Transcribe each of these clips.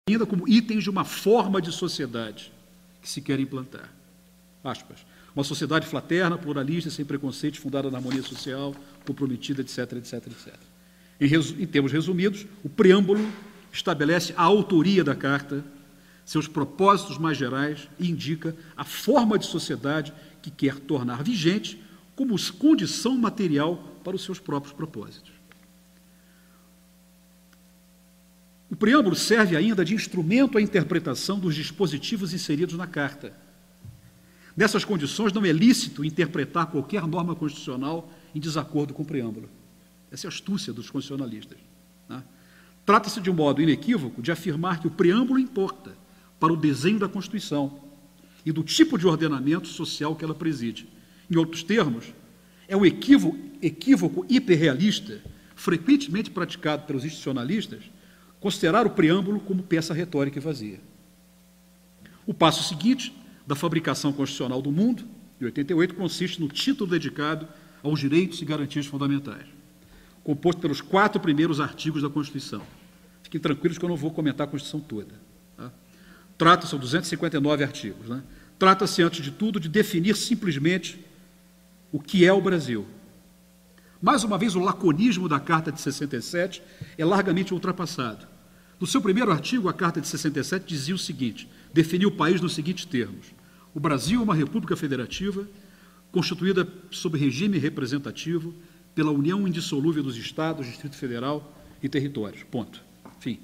ainda como itens de uma forma de sociedade que se quer implantar. Aspas. Uma sociedade fraterna, pluralista, sem preconceitos, fundada na harmonia social, comprometida, etc., etc., etc. Em termos resumidos, o preâmbulo estabelece a autoria da Carta, seus propósitos mais gerais e indica a forma de sociedade que quer tornar vigente como condição material para os seus próprios propósitos. O preâmbulo serve ainda de instrumento à interpretação dos dispositivos inseridos na Carta. Nessas condições, não é lícito interpretar qualquer norma constitucional em desacordo com o preâmbulo. Essa é a astúcia dos constitucionalistas. Né? Trata-se de um modo inequívoco de afirmar que o preâmbulo importa para o desenho da Constituição e do tipo de ordenamento social que ela preside. Em outros termos, é um equívoco hiperrealista, frequentemente praticado pelos institucionalistas, considerar o preâmbulo como peça retórica e vazia. O passo seguinte da fabricação constitucional do mundo, de 88, consiste no título dedicado aos direitos e garantias fundamentais, composto pelos 4 primeiros artigos da Constituição. Fiquem tranquilos que eu não vou comentar a Constituição toda. Tá? Trata-se de 259 artigos. Né? Trata-se, antes de tudo, de definir simplesmente o que é o Brasil. Mais uma vez, o laconismo da Carta de 67 é largamente ultrapassado. No seu primeiro artigo, a Carta de 67 dizia o seguinte, definiu o país nos seguintes termos: o Brasil é uma república federativa, constituída sob regime representativo pela união indissolúvel dos Estados, Distrito Federal e territórios. Ponto. Fim.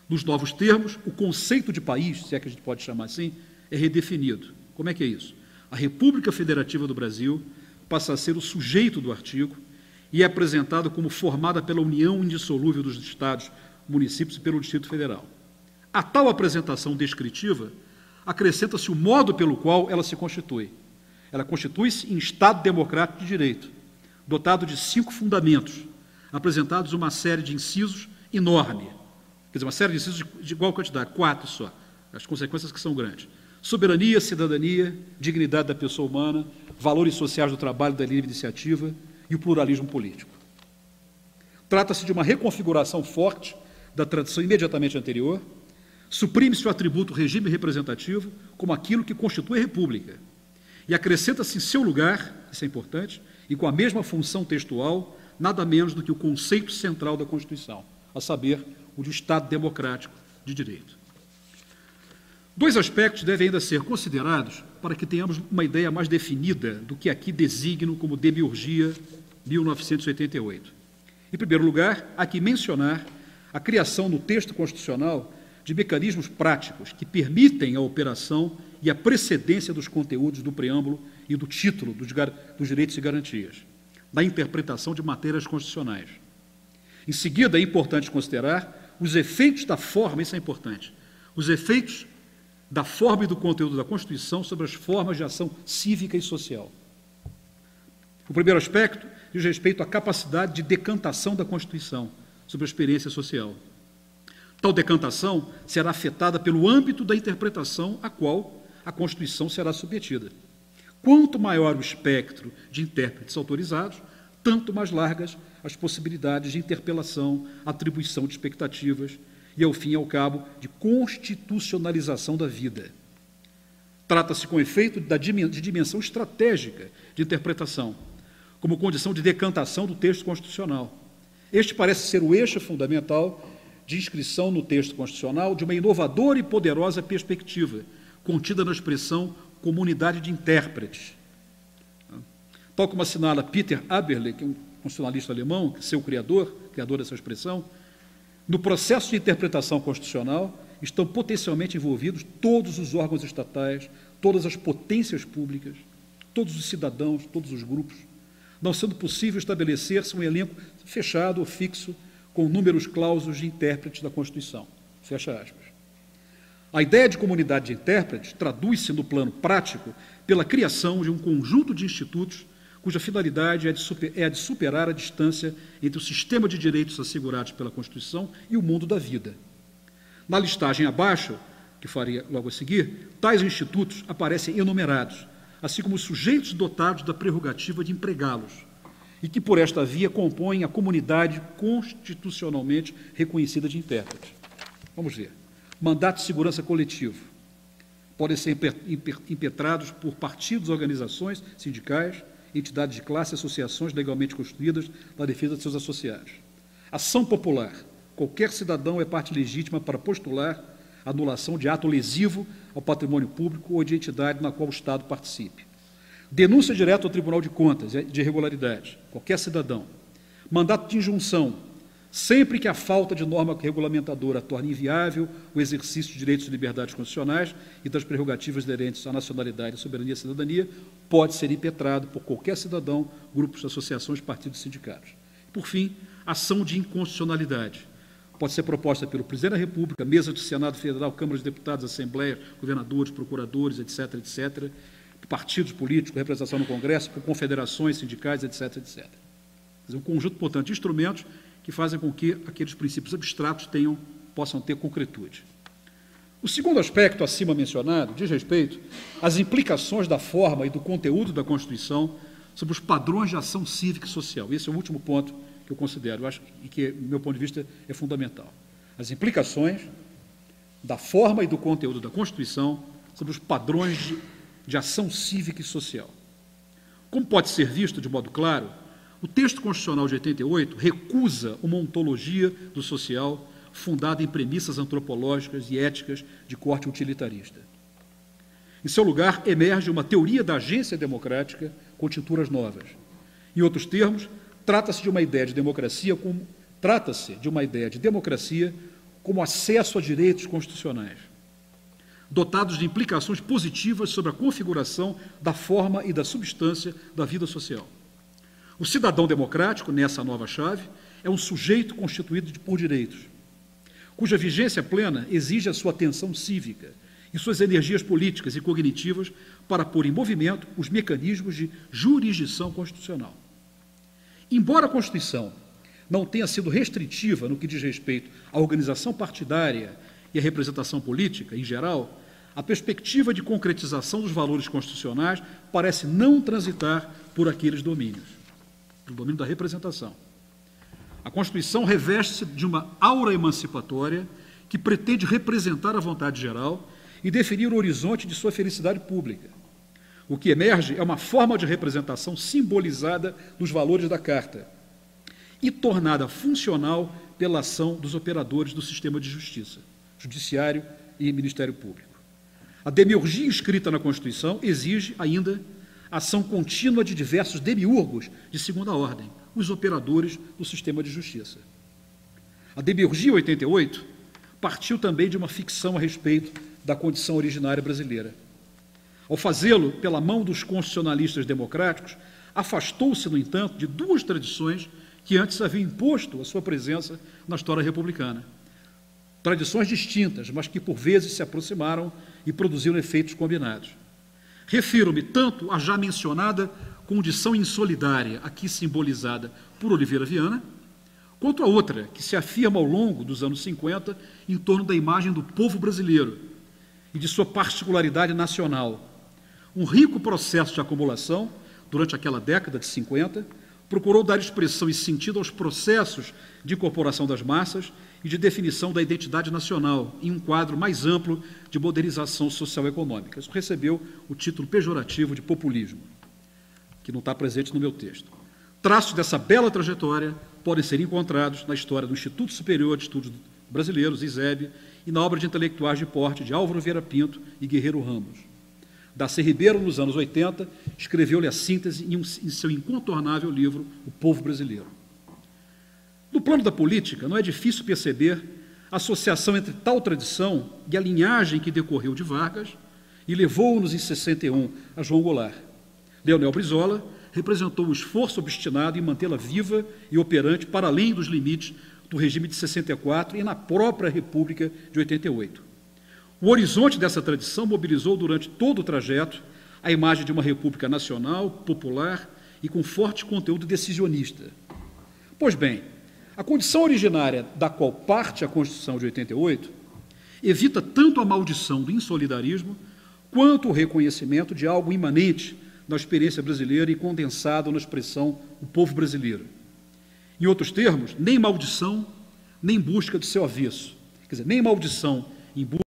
Nos novos termos, o conceito de país, se é que a gente pode chamar assim, é redefinido. Como é que é isso? A República Federativa do Brasil passa a ser o sujeito do artigo e é apresentada como formada pela união indissolúvel dos Estados, municípios e pelo Distrito Federal. A tal apresentação descritiva acrescenta-se o modo pelo qual ela se constitui. Ela constitui-se em Estado democrático de direito, dotado de 5 fundamentos, apresentados uma série de incisos enorme. Quer dizer, uma série de incisos de igual quantidade, 4 só. As consequências que são grandes. Soberania, cidadania, dignidade da pessoa humana, valores sociais do trabalho, da livre iniciativa e o pluralismo político. Trata-se de uma reconfiguração forte da tradição imediatamente anterior. Suprime-se o atributo regime representativo como aquilo que constitui a República e acrescenta-se em seu lugar, isso é importante, e com a mesma função textual, nada menos do que o conceito central da Constituição, a saber, o de Estado democrático de direito. 2 aspectos devem ainda ser considerados para que tenhamos uma ideia mais definida do que aqui designo como Demiurgia 1988. Em primeiro lugar, há que mencionar a criação no texto constitucional de mecanismos práticos que permitem a operação e a precedência dos conteúdos do preâmbulo e do título dos direitos e garantias, na interpretação de matérias constitucionais. Em seguida, é importante considerar os efeitos da forma, isso é importante, os efeitos da forma e do conteúdo da Constituição sobre as formas de ação cívica e social. O primeiro aspecto diz respeito à capacidade de decantação da Constituição sobre a experiência social. Tal decantação será afetada pelo âmbito da interpretação a qual a Constituição será submetida. Quanto maior o espectro de intérpretes autorizados, tanto mais largas as possibilidades de interpelação, atribuição de expectativas e, ao fim e ao cabo, de constitucionalização da vida. Trata-se, com efeito, de dimensão estratégica de interpretação, como condição de decantação do texto constitucional. Este parece ser o eixo fundamental de inscrição no texto constitucional de uma inovadora e poderosa perspectiva, contida na expressão comunidade de intérpretes. Tal como assinala Peter Aberle, que é um constitucionalista alemão, seu criador dessa expressão, no processo de interpretação constitucional estão potencialmente envolvidos todos os órgãos estatais, todas as potências públicas, todos os cidadãos, todos os grupos, não sendo possível estabelecer-se um elenco fechado ou fixo com números clausos de intérpretes da Constituição. Fecha aspas. A ideia de comunidade de intérpretes traduz-se no plano prático pela criação de um conjunto de institutos cuja finalidade é a de superar a distância entre o sistema de direitos assegurados pela Constituição e o mundo da vida. Na listagem abaixo, que faria logo a seguir, tais institutos aparecem enumerados, assim como os sujeitos dotados da prerrogativa de empregá-los, e que, por esta via, compõem a comunidade constitucionalmente reconhecida de intérpretes. Vamos ver. mandatos de segurança coletivo podem ser impetrados por partidos, organizações sindicais, entidades de classe, associações legalmente constituídas na defesa de seus associados. Ação popular. Qualquer cidadão é parte legítima para postular a anulação de ato lesivo ao patrimônio público ou de entidade na qual o Estado participe. Denúncia direta ao Tribunal de Contas de irregularidades. Qualquer cidadão. Mandato de injunção. Sempre que a falta de norma regulamentadora torne inviável o exercício de direitos e liberdades constitucionais e das prerrogativas inerentes à nacionalidade, à soberania e à cidadania, pode ser impetrado por qualquer cidadão, grupos, associações, partidos e sindicatos. Por fim, ação de inconstitucionalidade. Pode ser proposta pelo Presidente da República, Mesa do Senado Federal, Câmara de Deputados, Assembleia, governadores, procuradores, etc., etc., partidos políticos, representação no Congresso, por confederações, sindicais, etc., etc. Quer dizer, um conjunto, portanto, de instrumentos que fazem com que aqueles princípios abstratos possam ter concretude. O segundo aspecto acima mencionado diz respeito às implicações da forma e do conteúdo da Constituição sobre os padrões de ação cívica e social. Esse é o último ponto que eu considero, e que, do meu ponto de vista, é fundamental. As implicações da forma e do conteúdo da Constituição sobre os padrões de ação cívica e social. Como pode ser visto de modo claro, o texto constitucional de 88 recusa uma ontologia do social fundada em premissas antropológicas e éticas de corte utilitarista. Em seu lugar, emerge uma teoria da agência democrática com tituras novas. Em outros termos, trata-se de uma ideia de democracia como acesso a direitos constitucionais, dotados de implicações positivas sobre a configuração da forma e da substância da vida social. O cidadão democrático, nessa nova chave, é um sujeito constituído por direitos, cuja vigência plena exige a sua atenção cívica e suas energias políticas e cognitivas para pôr em movimento os mecanismos de jurisdição constitucional. Embora a Constituição não tenha sido restritiva no que diz respeito à organização partidária e à representação política, em geral, a perspectiva de concretização dos valores constitucionais parece não transitar por aqueles domínios, do domínio da representação. A Constituição reveste-se de uma aura emancipatória que pretende representar a vontade geral e definir o horizonte de sua felicidade pública. O que emerge é uma forma de representação simbolizada nos valores da Carta e tornada funcional pela ação dos operadores do sistema de justiça, Judiciário e Ministério Público. A demiurgia escrita na Constituição exige ainda ação contínua de diversos demiurgos de segunda ordem, os operadores do sistema de justiça. A demiurgia 88 partiu também de uma ficção a respeito da condição originária brasileira. Ao fazê-lo pela mão dos constitucionalistas democráticos, afastou-se, no entanto, de duas tradições que antes haviam imposto a sua presença na história republicana. Tradições distintas, mas que por vezes se aproximaram e produziram efeitos combinados. Refiro-me tanto à já mencionada condição insolidária, aqui simbolizada por Oliveira Viana, quanto a outra, que se afirma ao longo dos anos 50 em torno da imagem do povo brasileiro e de sua particularidade nacional. Um rico processo de acumulação, durante aquela década de 50, procurou dar expressão e sentido aos processos de incorporação das massas e de definição da identidade nacional, em um quadro mais amplo de modernização social e econômica. Isso recebeu o título pejorativo de populismo, que não está presente no meu texto. Traços dessa bela trajetória podem ser encontrados na história do Instituto Superior de Estudos Brasileiros, ISEB, e na obra de intelectuais de porte de Álvaro Vieira Pinto e Guerreiro Ramos. Darcy Ribeiro, nos anos 80, escreveu-lhe a síntese em seu incontornável livro O Povo Brasileiro. No plano da política, não é difícil perceber a associação entre tal tradição e a linhagem que decorreu de Vargas e levou-nos em 61 a João Goulart. Leonel Brizola representou o esforço obstinado em mantê-la viva e operante para além dos limites do regime de 64 e na própria República de 88. O horizonte dessa tradição mobilizou durante todo o trajeto a imagem de uma república nacional, popular e com forte conteúdo decisionista. Pois bem, a condição originária da qual parte a Constituição de 88 evita tanto a maldição do insolidarismo quanto o reconhecimento de algo imanente na experiência brasileira e condensado na expressão o povo brasileiro. Em outros termos, nem maldição, nem busca de seu avesso. Quer dizer, nem maldição em busca